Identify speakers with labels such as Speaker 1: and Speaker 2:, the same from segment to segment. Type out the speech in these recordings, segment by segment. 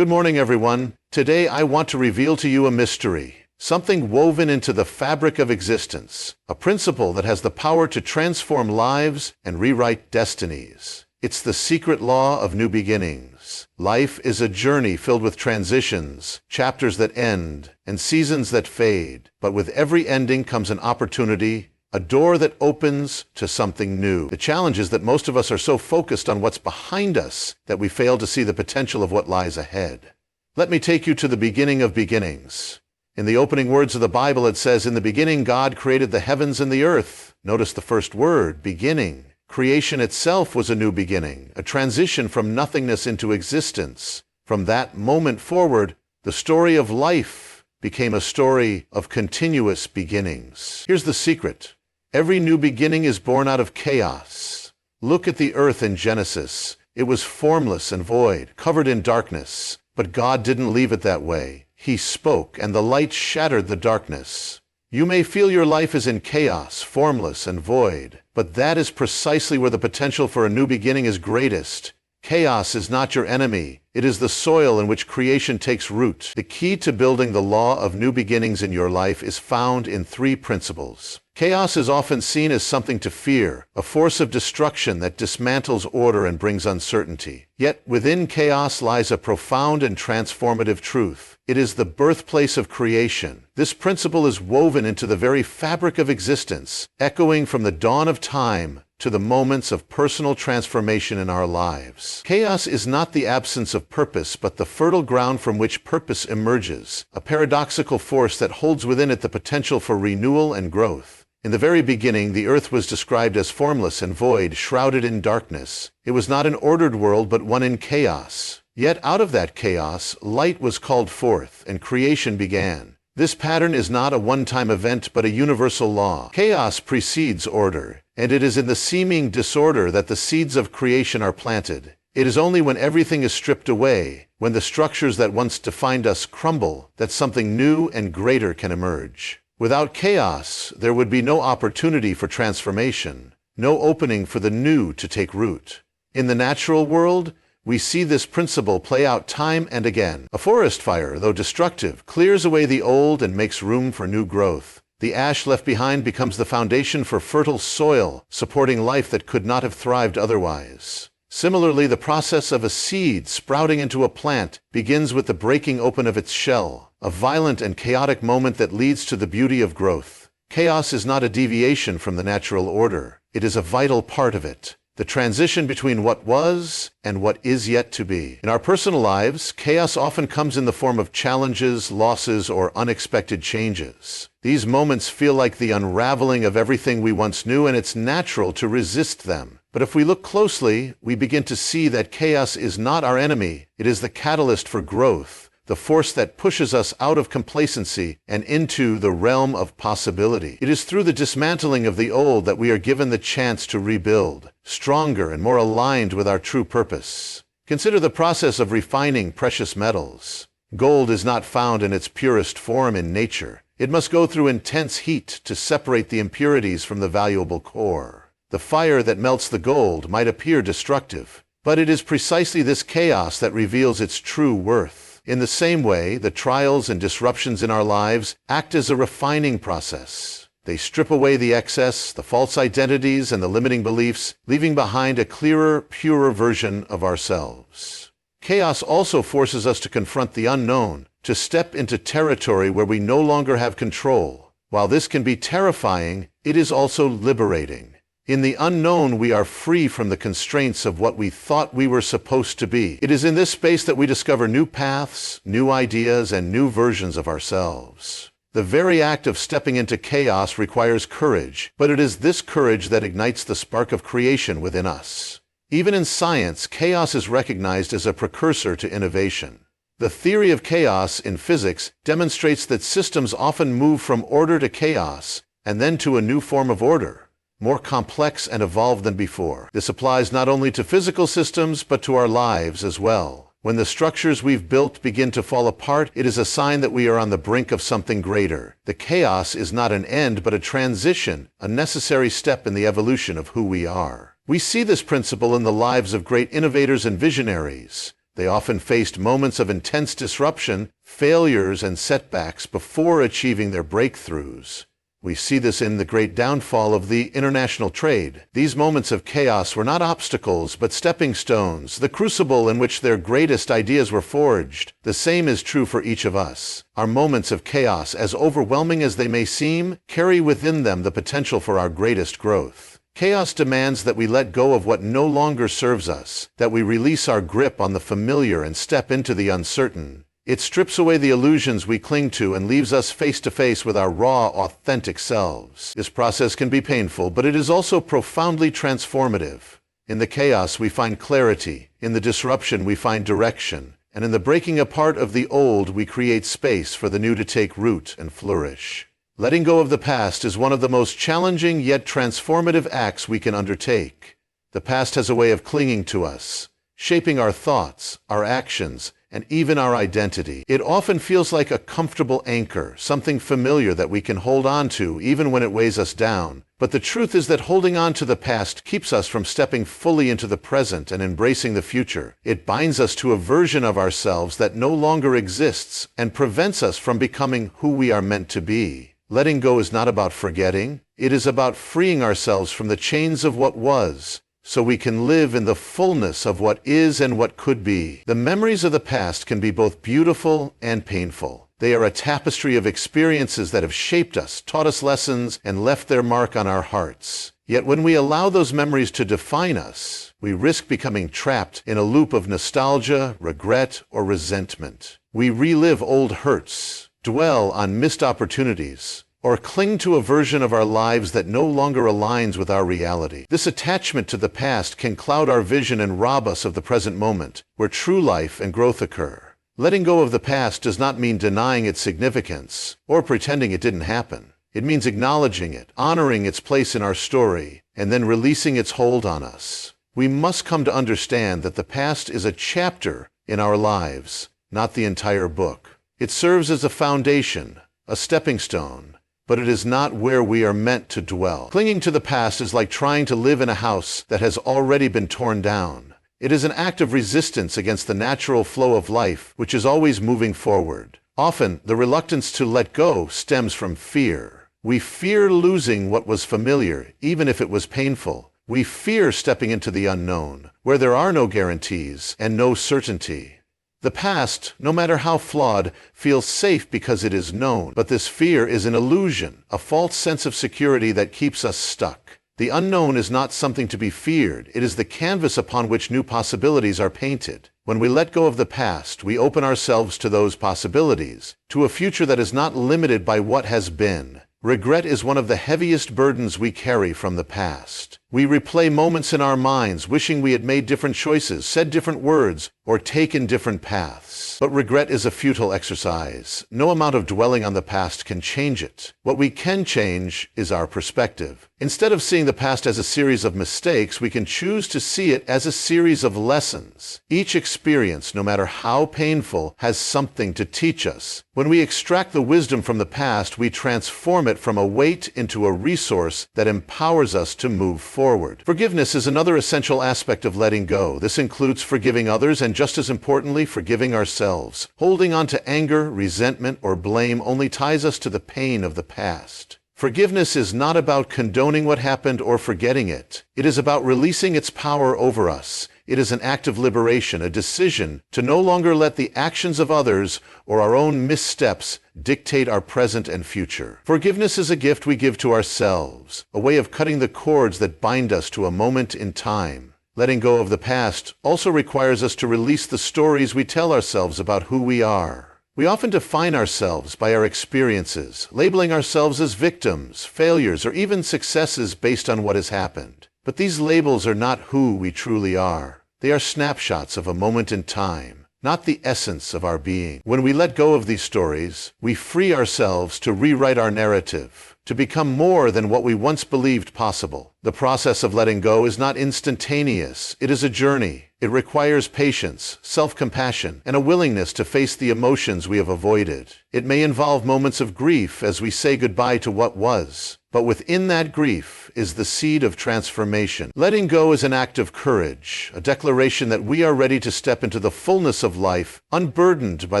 Speaker 1: Good morning, everyone. Today I want to reveal to you a mystery, something woven into the fabric of existence, a principle that has the power to transform lives and rewrite destinies. It's the secret law of new beginnings. Life is a journey filled with transitions, chapters that end, and seasons that fade. But with every ending comes an opportunity, a door that opens to something new. The challenge is that most of us are so focused on what's behind us that we fail to see the potential of what lies ahead. Let me take you to the beginning of beginnings. In the opening words of the Bible, it says, "In the beginning, God created the heavens and the earth." Notice the first word, beginning. Creation itself was a new beginning, a transition from nothingness into existence. From that moment forward, the story of life became a story of continuous beginnings. Here's the secret. Every new beginning is born out of chaos. Look at the earth in Genesis. It was formless and void, covered in darkness. But God didn't leave it that way. He spoke, and the light shattered the darkness. You may feel your life is in chaos, formless and void, but that is precisely where the potential for a new beginning is greatest. Chaos is not your enemy. It is the soil in which creation takes root. The key to building the law of new beginnings in your life is found in three principles. Chaos is often seen as something to fear, a force of destruction that dismantles order and brings uncertainty. Yet within chaos lies a profound and transformative truth. It is the birthplace of creation. This principle is woven into the very fabric of existence, echoing from the dawn of time to the moments of personal transformation in our lives. Chaos is not the absence of purpose, but the fertile ground from which purpose emerges, a paradoxical force that holds within it the potential for renewal and growth. In the very beginning, the earth was described as formless and void, shrouded in darkness. It was not an ordered world, but one in chaos. Yet out of that chaos, light was called forth, and creation began. This pattern is not a one-time event, but a universal law. Chaos precedes order, and it is in the seeming disorder that the seeds of creation are planted. It is only when everything is stripped away, when the structures that once defined us crumble, that something new and greater can emerge. Without chaos, there would be no opportunity for transformation, no opening for the new to take root. In the natural world, we see this principle play out time and again. A forest fire, though destructive, clears away the old and makes room for new growth. The ash left behind becomes the foundation for fertile soil, supporting life that could not have thrived otherwise. Similarly, the process of a seed sprouting into a plant begins with the breaking open of its shell, a violent and chaotic moment that leads to the beauty of growth. Chaos is not a deviation from the natural order. It is a vital part of it. The transition between what was and what is yet to be. In our personal lives, chaos often comes in the form of challenges, losses, or unexpected changes. These moments feel like the unraveling of everything we once knew, and it's natural to resist them. But if we look closely, we begin to see that chaos is not our enemy. It is the catalyst for growth, the force that pushes us out of complacency and into the realm of possibility. It is through the dismantling of the old that we are given the chance to rebuild, stronger and more aligned with our true purpose. Consider the process of refining precious metals. Gold is not found in its purest form in nature. It must go through intense heat to separate the impurities from the valuable core. The fire that melts the gold might appear destructive, but it is precisely this chaos that reveals its true worth. In the same way, the trials and disruptions in our lives act as a refining process. They strip away the excess, the false identities, and the limiting beliefs, leaving behind a clearer, purer version of ourselves. Chaos also forces us to confront the unknown, to step into territory where we no longer have control. While this can be terrifying, it is also liberating. In the unknown, we are free from the constraints of what we thought we were supposed to be. It is in this space that we discover new paths, new ideas, and new versions of ourselves. The very act of stepping into chaos requires courage, but it is this courage that ignites the spark of creation within us. Even in science, chaos is recognized as a precursor to innovation. The theory of chaos in physics demonstrates that systems often move from order to chaos, and then to a new form of order, more complex and evolved than before. This applies not only to physical systems, but to our lives as well. When the structures we've built begin to fall apart, it is a sign that we are on the brink of something greater. The chaos is not an end, but a transition, a necessary step in the evolution of who we are. We see this principle in the lives of great innovators and visionaries. They often faced moments of intense disruption, failures, and setbacks before achieving their breakthroughs. We see this in the great downfall of the international trade. These moments of chaos were not obstacles, but stepping stones, the crucible in which their greatest ideas were forged. The same is true for each of us. Our moments of chaos, as overwhelming as they may seem, carry within them the potential for our greatest growth. Chaos demands that we let go of what no longer serves us, that we release our grip on the familiar and step into the uncertain. It strips away the illusions we cling to and leaves us face to face with our raw, authentic selves. This process can be painful, but it is also profoundly transformative. In the chaos, we find clarity. In the disruption, we find direction. And in the breaking apart of the old, we create space for the new to take root and flourish. Letting go of the past is one of the most challenging yet transformative acts we can undertake. The past has a way of clinging to us, shaping our thoughts, our actions, and even our identity. It often feels like a comfortable anchor, something familiar that we can hold on to even when it weighs us down. But the truth is that holding on to the past keeps us from stepping fully into the present and embracing the future. It binds us to a version of ourselves that no longer exists and prevents us from becoming who we are meant to be. Letting go is not about forgetting. It is about freeing ourselves from the chains of what was, so we can live in the fullness of what is and what could be. The memories of the past can be both beautiful and painful. They are a tapestry of experiences that have shaped us, taught us lessons, and left their mark on our hearts. Yet when we allow those memories to define us, we risk becoming trapped in a loop of nostalgia, regret, or resentment. We relive old hurts, dwell on missed opportunities, or cling to a version of our lives that no longer aligns with our reality. This attachment to the past can cloud our vision and rob us of the present moment, where true life and growth occur. Letting go of the past does not mean denying its significance or pretending it didn't happen. It means acknowledging it, honoring its place in our story, and then releasing its hold on us. We must come to understand that the past is a chapter in our lives, not the entire book. It serves as a foundation, a stepping stone, but it is not where we are meant to dwell. Clinging to the past is like trying to live in a house that has already been torn down. It is an act of resistance against the natural flow of life, which is always moving forward. Often, the reluctance to let go stems from fear. We fear losing what was familiar, even if it was painful. We fear stepping into the unknown, where there are no guarantees and no certainty. The past, no matter how flawed, feels safe because it is known. But this fear is an illusion, a false sense of security that keeps us stuck. The unknown is not something to be feared. It is the canvas upon which new possibilities are painted. When we let go of the past, we open ourselves to those possibilities, to a future that is not limited by what has been. Regret is one of the heaviest burdens we carry from the past. We replay moments in our minds, wishing we had made different choices, said different words, or taken different paths. But regret is a futile exercise. No amount of dwelling on the past can change it. What we can change is our perspective. Instead of seeing the past as a series of mistakes, we can choose to see it as a series of lessons. Each experience, no matter how painful, has something to teach us. When we extract the wisdom from the past, we transform it from a weight into a resource that empowers us to move forward. Forgiveness is another essential aspect of letting go. This includes forgiving others and, just as importantly, forgiving ourselves. Holding on to anger, resentment, or blame only ties us to the pain of the past. Forgiveness is not about condoning what happened or forgetting it. It is about releasing its power over us. It is an act of liberation, a decision to no longer let the actions of others or our own missteps dictate our present and future. Forgiveness is a gift we give to ourselves, a way of cutting the cords that bind us to a moment in time. Letting go of the past also requires us to release the stories we tell ourselves about who we are. We often define ourselves by our experiences, labeling ourselves as victims, failures, or even successes based on what has happened. But these labels are not who we truly are. They are snapshots of a moment in time, not the essence of our being. When we let go of these stories, we free ourselves to rewrite our narrative, to become more than what we once believed possible. The process of letting go is not instantaneous. It is a journey. It requires patience, self-compassion, and a willingness to face the emotions we have avoided. It may involve moments of grief as we say goodbye to what was, But within that grief is the seed of transformation. Letting go is an act of courage, a declaration that we are ready to step into the fullness of life, unburdened by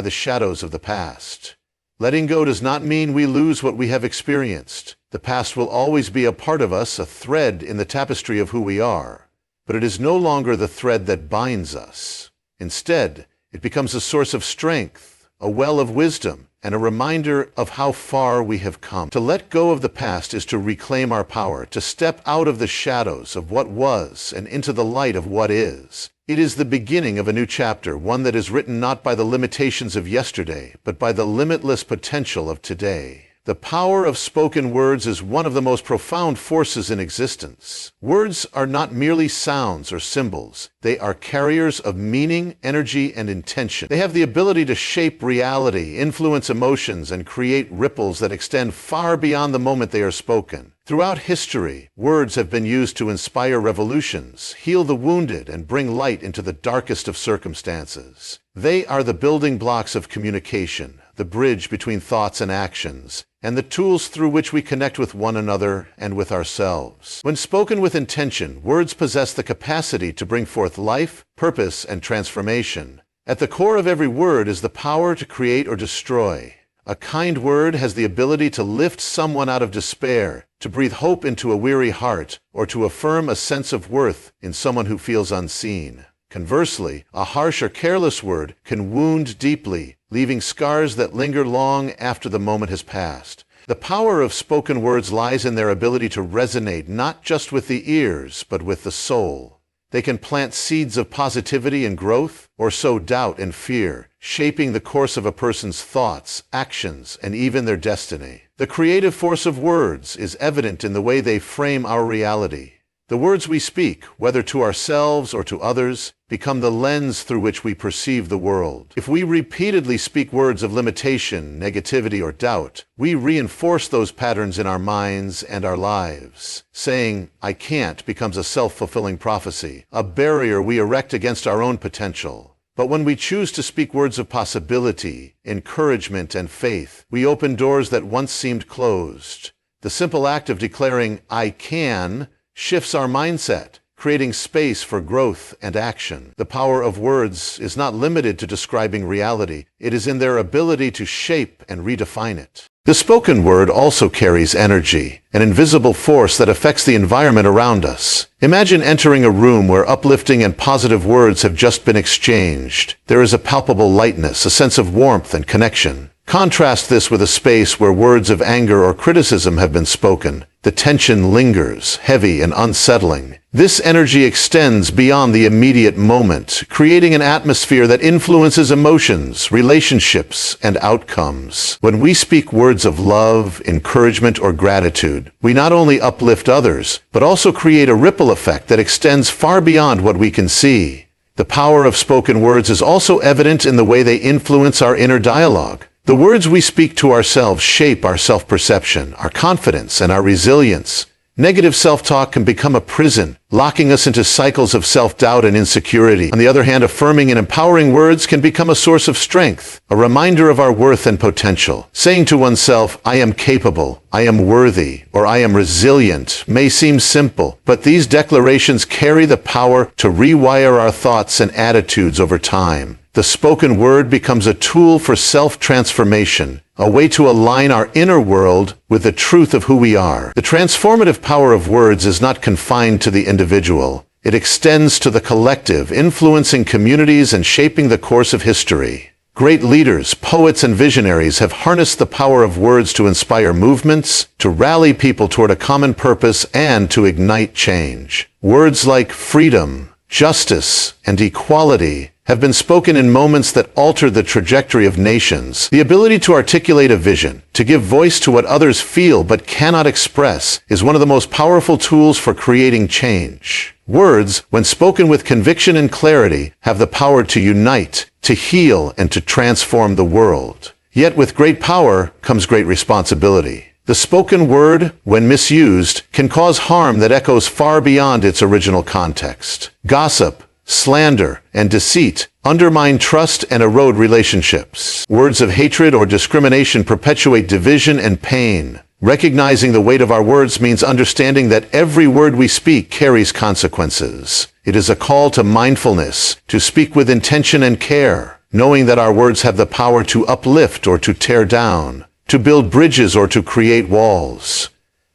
Speaker 1: the shadows of the past. Letting go does not mean we lose what we have experienced. The past will always be a part of us, a thread in the tapestry of who we are. But it is no longer the thread that binds us. Instead, it becomes a source of strength, a well of wisdom, and a reminder of how far we have come. To let go of the past is to reclaim our power, to step out of the shadows of what was and into the light of what is. It is the beginning of a new chapter, one that is written not by the limitations of yesterday, but by the limitless potential of today. The power of spoken words is one of the most profound forces in existence. Words are not merely sounds or symbols. They are carriers of meaning, energy, and intention. They have the ability to shape reality, influence emotions, and create ripples that extend far beyond the moment they are spoken. Throughout history, words have been used to inspire revolutions, heal the wounded, and bring light into the darkest of circumstances. They are the building blocks of communication, the bridge between thoughts and actions, and the tools through which we connect with one another and with ourselves. When spoken with intention, words possess the capacity to bring forth life, purpose, and transformation. At the core of every word is the power to create or destroy. A kind word has the ability to lift someone out of despair, to breathe hope into a weary heart, or to affirm a sense of worth in someone who feels unseen. Conversely, a harsh or careless word can wound deeply, leaving scars that linger long after the moment has passed. The power of spoken words lies in their ability to resonate not just with the ears, but with the soul. They can plant seeds of positivity and growth, or sow doubt and fear, shaping the course of a person's thoughts, actions, and even their destiny. The creative force of words is evident in the way they frame our reality. The words we speak, whether to ourselves or to others, become the lens through which we perceive the world. If we repeatedly speak words of limitation, negativity, or doubt, we reinforce those patterns in our minds and our lives. Saying, "I can't," becomes a self-fulfilling prophecy, a barrier we erect against our own potential. But when we choose to speak words of possibility, encouragement, and faith, we open doors that once seemed closed. The simple act of declaring, "I can," shifts our mindset, creating space for growth and action. The power of words is not limited to describing reality. It is in their ability to shape and redefine it. The spoken word also carries energy, an invisible force that affects the environment around us. Imagine entering a room where uplifting and positive words have just been exchanged. There is a palpable lightness, a sense of warmth and connection. Contrast this with a space where words of anger or criticism have been spoken. The tension lingers, heavy and unsettling. This energy extends beyond the immediate moment, creating an atmosphere that influences emotions, relationships, and outcomes. When we speak words of love, encouragement, or gratitude, we not only uplift others, but also create a ripple effect that extends far beyond what we can see. The power of spoken words is also evident in the way they influence our inner dialogue. The words we speak to ourselves shape our self-perception, our confidence, and our resilience. Negative self-talk can become a prison, locking us into cycles of self-doubt and insecurity. On the other hand, affirming and empowering words can become a source of strength, a reminder of our worth and potential. Saying to oneself, "I am capable," "I am worthy," or "I am resilient" may seem simple, but these declarations carry the power to rewire our thoughts and attitudes over time. The spoken word becomes a tool for self-transformation, a way to align our inner world with the truth of who we are. The transformative power of words is not confined to the individual. It extends to the collective, influencing communities and shaping the course of history. Great leaders, poets, and visionaries have harnessed the power of words to inspire movements, to rally people toward a common purpose, and to ignite change. Words like freedom, justice, and equality have been spoken in moments that altered the trajectory of nations. The ability to articulate a vision, to give voice to what others feel but cannot express, is one of the most powerful tools for creating change. Words, when spoken with conviction and clarity, have the power to unite, to heal, and to transform the world. Yet with great power comes great responsibility. The spoken word, when misused, can cause harm that echoes far beyond its original context. Gossip, slander, and deceit undermine trust and erode relationships. Words of hatred or discrimination perpetuate division and pain. Recognizing the weight of our words means understanding that every word we speak carries consequences. It is a call to mindfulness, to speak with intention and care, knowing that our words have the power to uplift or to tear down, to build bridges or to create walls.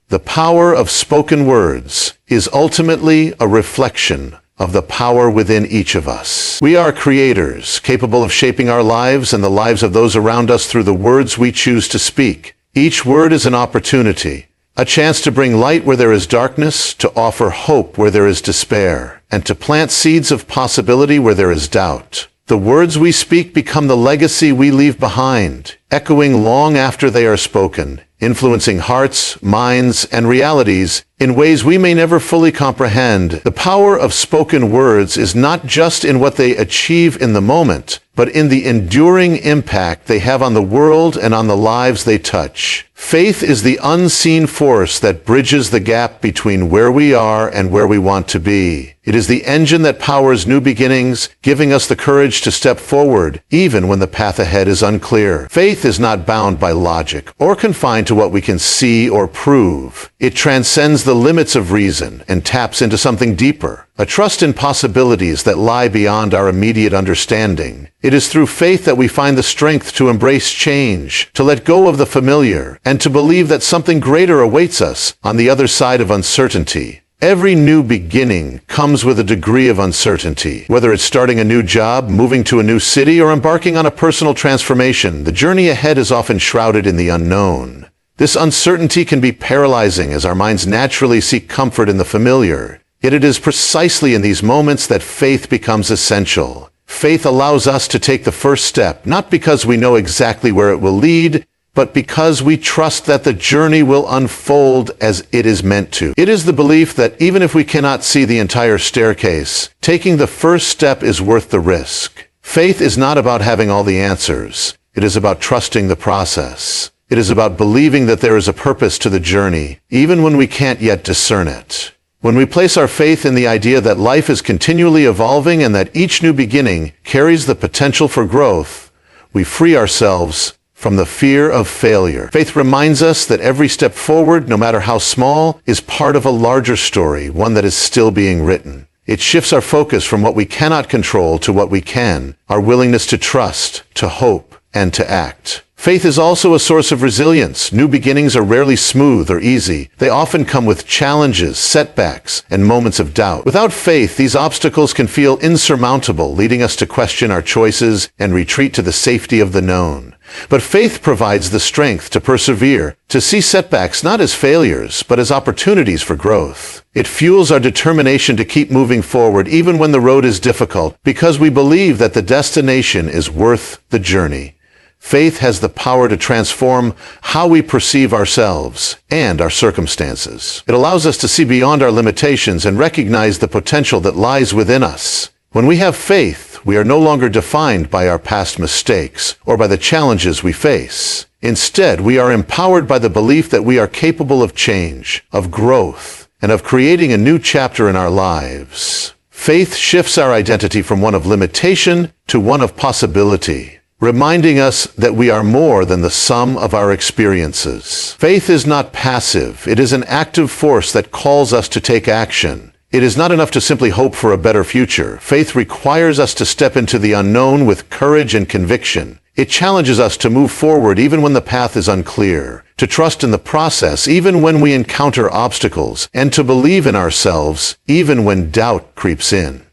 Speaker 1: The power of spoken words is ultimately a reflection of the power within each of us. We are creators, capable of shaping our lives and the lives of those around us through the words we choose to speak. Each word is an opportunity, a chance to bring light where there is darkness, to offer hope where there is despair, and to plant seeds of possibility where there is doubt. The words we speak become the legacy we leave behind, echoing long after they are spoken, influencing hearts, minds, and realities in ways we may never fully comprehend. The power of spoken words is not just in what they achieve in the moment, but in the enduring impact they have on the world and on the lives they touch. Faith is the unseen force that bridges the gap between where we are and where we want to be. It is the engine that powers new beginnings, giving us the courage to step forward, even when the path ahead is unclear. Faith is not bound by logic or confined to what we can see or prove. It transcends the limits of reason and taps into something deeper, a trust in possibilities that lie beyond our immediate understanding. It is through faith that we find the strength to embrace change, to let go of the familiar, and to believe that something greater awaits us on the other side of uncertainty. Every new beginning comes with a degree of uncertainty. Whether it's starting a new job, moving to a new city, or embarking on a personal transformation, the journey ahead is often shrouded in the unknown. This uncertainty can be paralyzing as our minds naturally seek comfort in the familiar. Yet it is precisely in these moments that faith becomes essential. Faith allows us to take the first step, not because we know exactly where it will lead, but because we trust that the journey will unfold as it is meant to. It is the belief that even if we cannot see the entire staircase, taking the first step is worth the risk. Faith is not about having all the answers. It is about trusting the process. It is about believing that there is a purpose to the journey, even when we can't yet discern it. When we place our faith in the idea that life is continually evolving and that each new beginning carries the potential for growth, we free ourselves from the fear of failure. Faith reminds us that every step forward, no matter how small, is part of a larger story, one that is still being written. It shifts our focus from what we cannot control to what we can, our willingness to trust, to hope, and to act. Faith is also a source of resilience. New beginnings are rarely smooth or easy. They often come with challenges, setbacks, and moments of doubt. Without faith, these obstacles can feel insurmountable, leading us to question our choices and retreat to the safety of the known. But faith provides the strength to persevere, to see setbacks not as failures, but as opportunities for growth. It fuels our determination to keep moving forward even when the road is difficult, because we believe that the destination is worth the journey. Faith has the power to transform how we perceive ourselves and our circumstances. It allows us to see beyond our limitations and recognize the potential that lies within us. When we have faith, we are no longer defined by our past mistakes or by the challenges we face. Instead, we are empowered by the belief that we are capable of change, of growth, and of creating a new chapter in our lives. Faith shifts our identity from one of limitation to one of possibility, reminding us that we are more than the sum of our experiences. Faith is not passive. It is an active force that calls us to take action. It is not enough to simply hope for a better future. Faith requires us to step into the unknown with courage and conviction. It challenges us to move forward even when the path is unclear, to trust in the process even when we encounter obstacles, and to believe in ourselves even when doubt creeps in.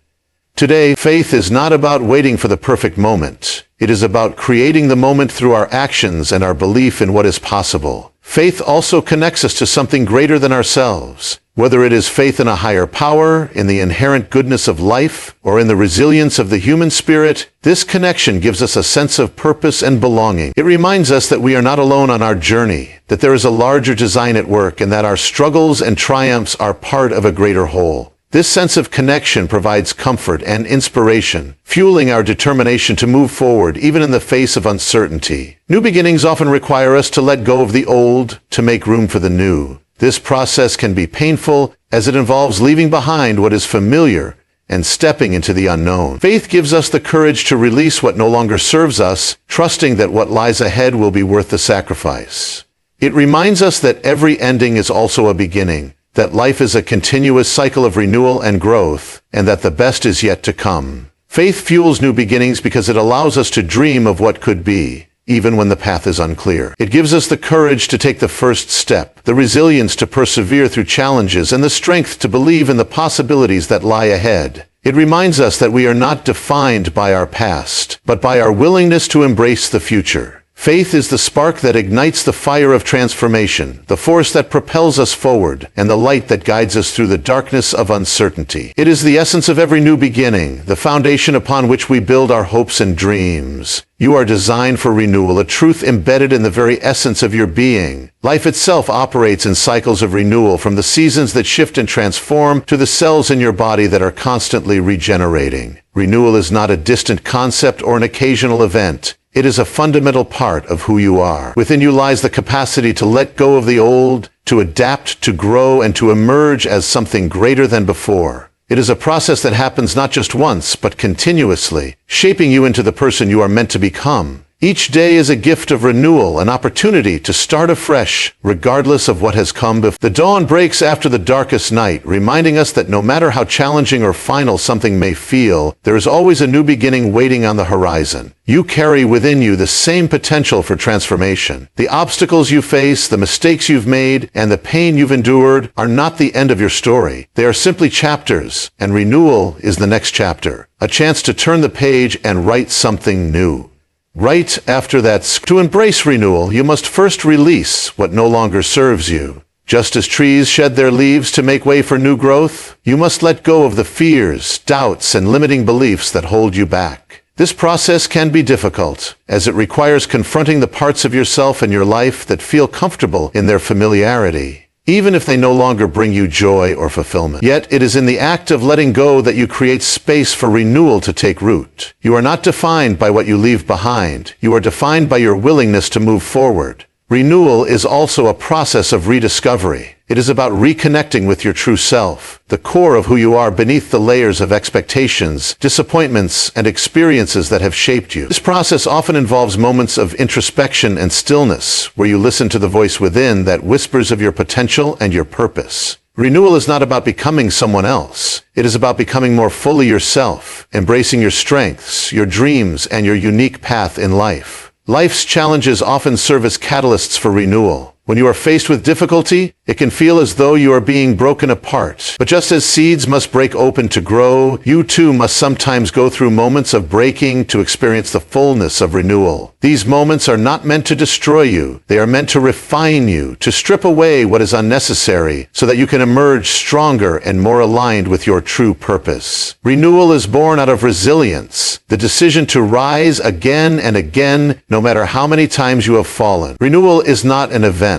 Speaker 1: Today, faith is not about waiting for the perfect moment. It is about creating the moment through our actions and our belief in what is possible. Faith also connects us to something greater than ourselves. Whether it is faith in a higher power, in the inherent goodness of life, or in the resilience of the human spirit, this connection gives us a sense of purpose and belonging. It reminds us that we are not alone on our journey, that there is a larger design at work, and that our struggles and triumphs are part of a greater whole. This sense of connection provides comfort and inspiration, fueling our determination to move forward even in the face of uncertainty. New beginnings often require us to let go of the old to make room for the new. This process can be painful as it involves leaving behind what is familiar and stepping into the unknown. Faith gives us the courage to release what no longer serves us, trusting that what lies ahead will be worth the sacrifice. It reminds us that every ending is also a beginning, that life is a continuous cycle of renewal and growth, and that the best is yet to come. Faith fuels new beginnings because it allows us to dream of what could be, even when the path is unclear. It gives us the courage to take the first step, the resilience to persevere through challenges, and the strength to believe in the possibilities that lie ahead. It reminds us that we are not defined by our past, but by our willingness to embrace the future. Faith is the spark that ignites the fire of transformation, the force that propels us forward, and the light that guides us through the darkness of uncertainty. It is the essence of every new beginning, the foundation upon which we build our hopes and dreams. You are designed for renewal, a truth embedded in the very essence of your being. Life itself operates in cycles of renewal, from the seasons that shift and transform to the cells in your body that are constantly regenerating. Renewal is not a distant concept or an occasional event. It is a fundamental part of who you are. Within you lies the capacity to let go of the old, to adapt, to grow, and to emerge as something greater than before. It is a process that happens not just once, but continuously, shaping you into the person you are meant to become. Each day is a gift of renewal, an opportunity to start afresh, regardless of what has come before. The dawn breaks after the darkest night, reminding us that no matter how challenging or final something may feel, there is always a new beginning waiting on the horizon. You carry within you the same potential for transformation. The obstacles you face, the mistakes you've made, and the pain you've endured are not the end of your story. They are simply chapters, and renewal is the next chapter, a chance to turn the page and write something new. Right after that, to embrace renewal, you must first release what no longer serves you. Just as trees shed their leaves to make way for new growth, you must let go of the fears, doubts, and limiting beliefs that hold you back. This process can be difficult, as it requires confronting the parts of yourself and your life that feel comfortable in their familiarity, even if they no longer bring you joy or fulfillment. Yet it is in the act of letting go that you create space for renewal to take root. You are not defined by what you leave behind. You are defined by your willingness to move forward. Renewal is also a process of rediscovery. It is about reconnecting with your true self, the core of who you are beneath the layers of expectations, disappointments, and experiences that have shaped you. This process often involves moments of introspection and stillness, where you listen to the voice within that whispers of your potential and your purpose. Renewal is not about becoming someone else. It is about becoming more fully yourself, embracing your strengths, your dreams, and your unique path in life. Life's challenges often serve as catalysts for renewal. When you are faced with difficulty, it can feel as though you are being broken apart. But just as seeds must break open to grow, you too must sometimes go through moments of breaking to experience the fullness of renewal. These moments are not meant to destroy you. They are meant to refine you, to strip away what is unnecessary, so that you can emerge stronger and more aligned with your true purpose. Renewal is born out of resilience, the decision to rise again and again, no matter how many times you have fallen. Renewal is not an event.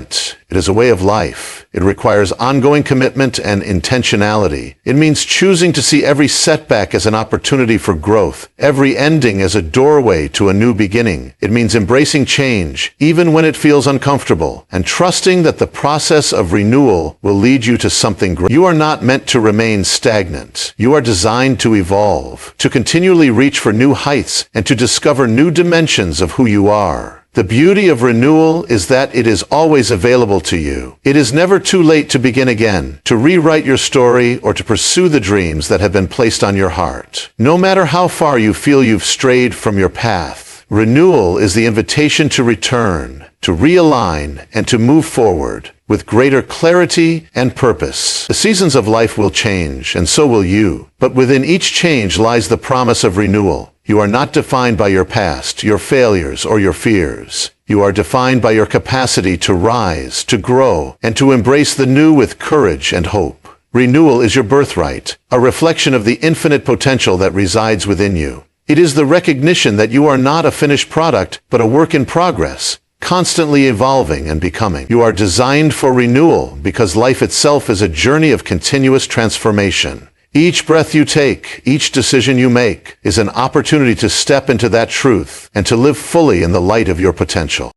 Speaker 1: It is a way of life. It requires ongoing commitment and intentionality. It means choosing to see every setback as an opportunity for growth, every ending as a doorway to a new beginning. It means embracing change, even when it feels uncomfortable, and trusting that the process of renewal will lead you to something great. You are not meant to remain stagnant. You are designed to evolve, to continually reach for new heights, and to discover new dimensions of who you are. The beauty of renewal is that it is always available to you. It is never too late to begin again, to rewrite your story, or to pursue the dreams that have been placed on your heart. No matter how far you feel you've strayed from your path, renewal is the invitation to return, to realign, and to move forward with greater clarity and purpose. The seasons of life will change, and so will you. But within each change lies the promise of renewal. You are not defined by your past, your failures, or your fears. You are defined by your capacity to rise, to grow, and to embrace the new with courage and hope. Renewal is your birthright, a reflection of the infinite potential that resides within you. It is the recognition that you are not a finished product, but a work in progress, constantly evolving and becoming. You are designed for renewal because life itself is a journey of continuous transformation. Each breath you take, each decision you make, is an opportunity to step into that truth and to live fully in the light of your potential.